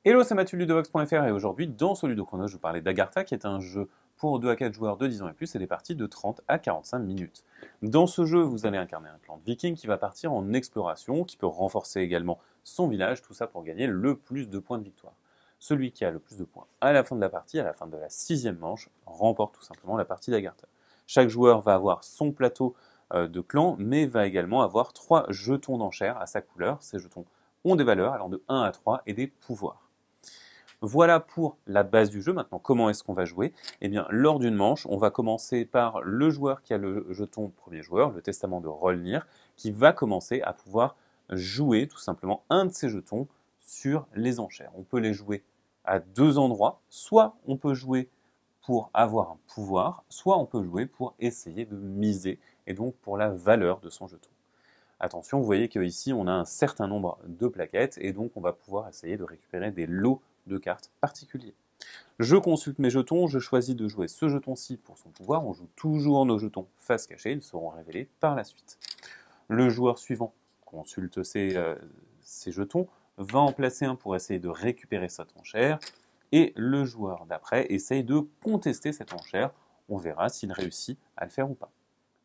Hello, c'est Mathieu de Ludovox.fr et aujourd'hui, dans ce Ludochrono, je vous parlais d'Agartha, qui est un jeu pour 2 à 4 joueurs de 10 ans et plus et des parties de 30 à 45 minutes. Dans ce jeu, vous allez incarner un clan de vikings qui va partir en exploration, qui peut renforcer également son village, tout ça pour gagner le plus de points de victoire. Celui qui a le plus de points à la fin de la partie, à la fin de la 6e manche, remporte tout simplement la partie d'Agartha. Chaque joueur va avoir son plateau de clan, mais va également avoir 3 jetons d'enchères à sa couleur. Ces jetons ont des valeurs allant de 1 à 3 et des pouvoirs. Voilà pour la base du jeu. Maintenant, comment est-ce qu'on va jouer? Eh bien, lors d'une manche, on va commencer par le joueur qui a le jeton premier joueur, le testament de Rolnir, qui va commencer à pouvoir jouer tout simplement un de ses jetons sur les enchères. On peut les jouer à 2 endroits, soit on peut jouer pour avoir un pouvoir, soit on peut jouer pour essayer de miser, et donc pour la valeur de son jeton. Attention, vous voyez qu'ici, on a un certain nombre de plaquettes, et donc on va pouvoir essayer de récupérer des lots de cartes particuliers. Je consulte mes jetons, je choisis de jouer ce jeton-ci pour son pouvoir. On joue toujours nos jetons face cachée, ils seront révélés par la suite. Le joueur suivant consulte ses jetons, va en placer un pour essayer de récupérer cette enchère, et le joueur d'après essaye de contester cette enchère. On verra s'il réussit à le faire ou pas.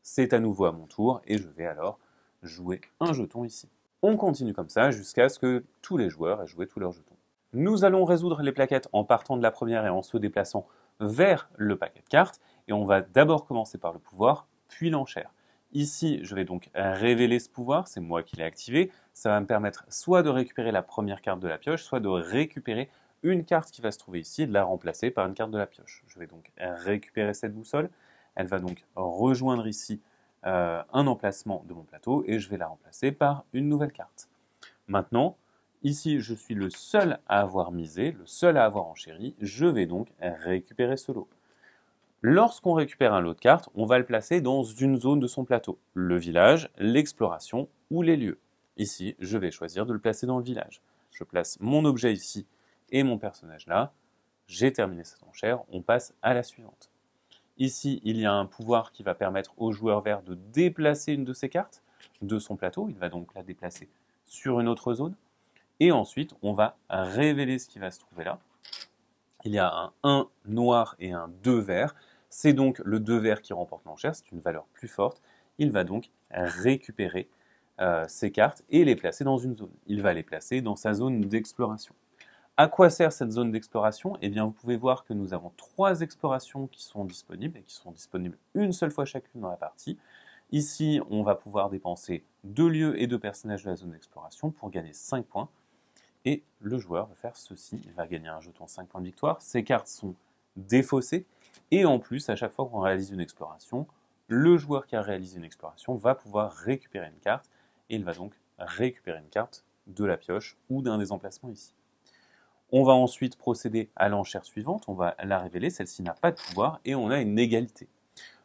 C'est à nouveau à mon tour, et je vais alors jouer un jeton ici. On continue comme ça jusqu'à ce que tous les joueurs aient joué tous leurs jetons. Nous allons résoudre les plaquettes en partant de la première et en se déplaçant vers le paquet de cartes. Et on va d'abord commencer par le pouvoir, puis l'enchère. Ici, je vais donc révéler ce pouvoir, c'est moi qui l'ai activé. Ça va me permettre soit de récupérer la première carte de la pioche, soit de récupérer une carte qui va se trouver ici et de la remplacer par une carte de la pioche. Je vais donc récupérer cette boussole. Elle va donc rejoindre ici un emplacement de mon plateau et je vais la remplacer par une nouvelle carte. Maintenant, ici, je suis le seul à avoir misé, le seul à avoir enchéri. Je vais donc récupérer ce lot. Lorsqu'on récupère un lot de cartes, on va le placer dans une zone de son plateau. Le village, l'exploration ou les lieux. Ici, je vais choisir de le placer dans le village. Je place mon objet ici et mon personnage là. J'ai terminé cette enchère, on passe à la suivante. Ici, il y a un pouvoir qui va permettre au joueur vert de déplacer une de ses cartes de son plateau. Il va donc la déplacer sur une autre zone. Et ensuite, on va révéler ce qui va se trouver là. Il y a un 1 noir et un 2 vert. C'est donc le 2 vert qui remporte l'enchère, c'est une valeur plus forte. Il va donc récupérer ces cartes et les placer dans une zone. Il va les placer dans sa zone d'exploration. À quoi sert cette zone d'exploration? Eh bien, vous pouvez voir que nous avons 3 explorations qui sont disponibles et qui sont disponibles une seule fois chacune dans la partie. Ici, on va pouvoir dépenser 2 lieux et 2 personnages de la zone d'exploration pour gagner 5 points. Et le joueur va faire ceci, il va gagner un jeton 5 points de victoire. Ces cartes sont défaussées et en plus, à chaque fois qu'on réalise une exploration, le joueur qui a réalisé une exploration va pouvoir récupérer une carte et il va donc récupérer une carte de la pioche ou d'un des emplacements ici. On va ensuite procéder à l'enchère suivante, on va la révéler, celle-ci n'a pas de pouvoir et on a une égalité.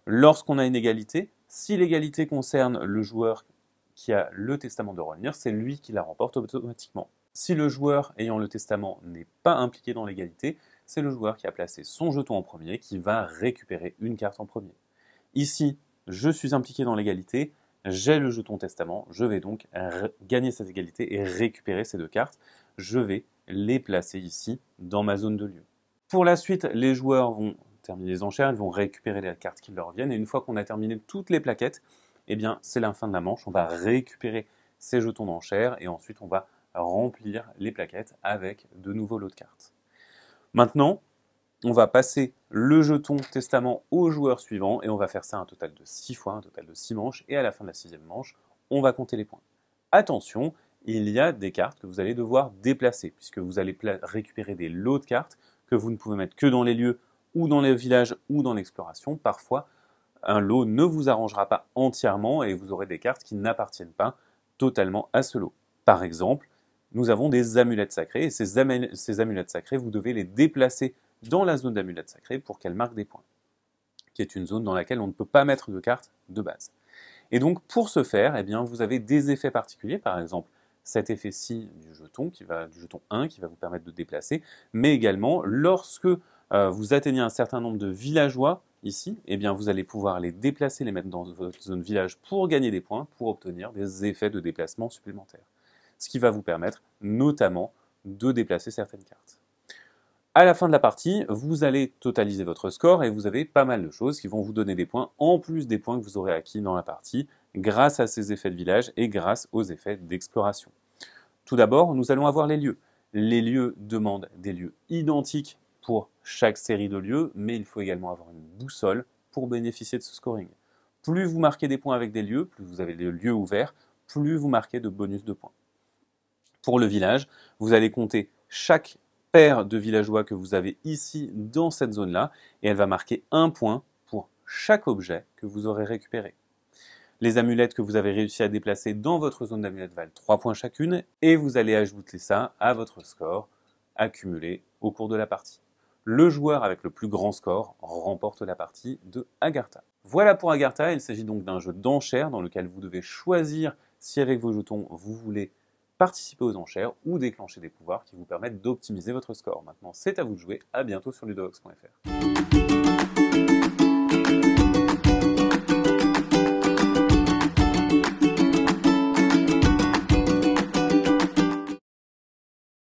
Lorsqu'on a une égalité, si l'égalité concerne le joueur qui a le testament de Rolnir, c'est lui qui la remporte automatiquement. Si le joueur ayant le testament n'est pas impliqué dans l'égalité, c'est le joueur qui a placé son jeton en premier qui va récupérer une carte en premier. Ici, je suis impliqué dans l'égalité, j'ai le jeton testament, je vais donc gagner cette égalité et récupérer ces 2 cartes. Je vais les placer ici dans ma zone de lieu. Pour la suite, les joueurs vont terminer les enchères, ils vont récupérer les cartes qui leur viennent et une fois qu'on a terminé toutes les plaquettes, eh bien c'est la fin de la manche, on va récupérer ces jetons d'enchères et ensuite on va remplir les plaquettes avec de nouveaux lots de cartes. Maintenant, on va passer le jeton testament au joueur suivant et on va faire ça un total de 6 fois, un total de 6 manches et à la fin de la 6e manche, on va compter les points. Attention, il y a des cartes que vous allez devoir déplacer puisque vous allez récupérer des lots de cartes que vous ne pouvez mettre que dans les lieux ou dans les villages ou dans l'exploration. Parfois, un lot ne vous arrangera pas entièrement et vous aurez des cartes qui n'appartiennent pas totalement à ce lot. Par exemple, nous avons des amulettes sacrées et ces amulettes sacrées, vous devez les déplacer dans la zone d'amulettes sacrées pour qu'elles marquent des points, qui est une zone dans laquelle on ne peut pas mettre de cartes de base. Et donc pour ce faire, eh bien, vous avez des effets particuliers, par exemple cet effet-ci du jeton 1 qui va vous permettre de déplacer, mais également lorsque vous atteignez un certain nombre de villageois ici, eh bien, vous allez pouvoir les déplacer, les mettre dans votre zone village pour gagner des points, pour obtenir des effets de déplacement supplémentaires. Ce qui va vous permettre notamment de déplacer certaines cartes. À la fin de la partie, vous allez totaliser votre score et vous avez pas mal de choses qui vont vous donner des points, en plus des points que vous aurez acquis dans la partie, grâce à ces effets de village et grâce aux effets d'exploration. Tout d'abord, nous allons avoir les lieux. Les lieux demandent des lieux identiques pour chaque série de lieux, mais il faut également avoir une boussole pour bénéficier de ce scoring. Plus vous marquez des points avec des lieux, plus vous avez des lieux ouverts, plus vous marquez de bonus de points. Pour le village, vous allez compter chaque paire de villageois que vous avez ici dans cette zone-là, et elle va marquer un point pour chaque objet que vous aurez récupéré. Les amulettes que vous avez réussi à déplacer dans votre zone d'amulettes valent 3 points chacune, et vous allez ajouter ça à votre score accumulé au cours de la partie. Le joueur avec le plus grand score remporte la partie de Agartha. Voilà pour Agartha, il s'agit donc d'un jeu d'enchères dans lequel vous devez choisir si avec vos jetons vous voulez participer aux enchères ou déclencher des pouvoirs qui vous permettent d'optimiser votre score. Maintenant, c'est à vous de jouer. À bientôt sur ludovox.fr.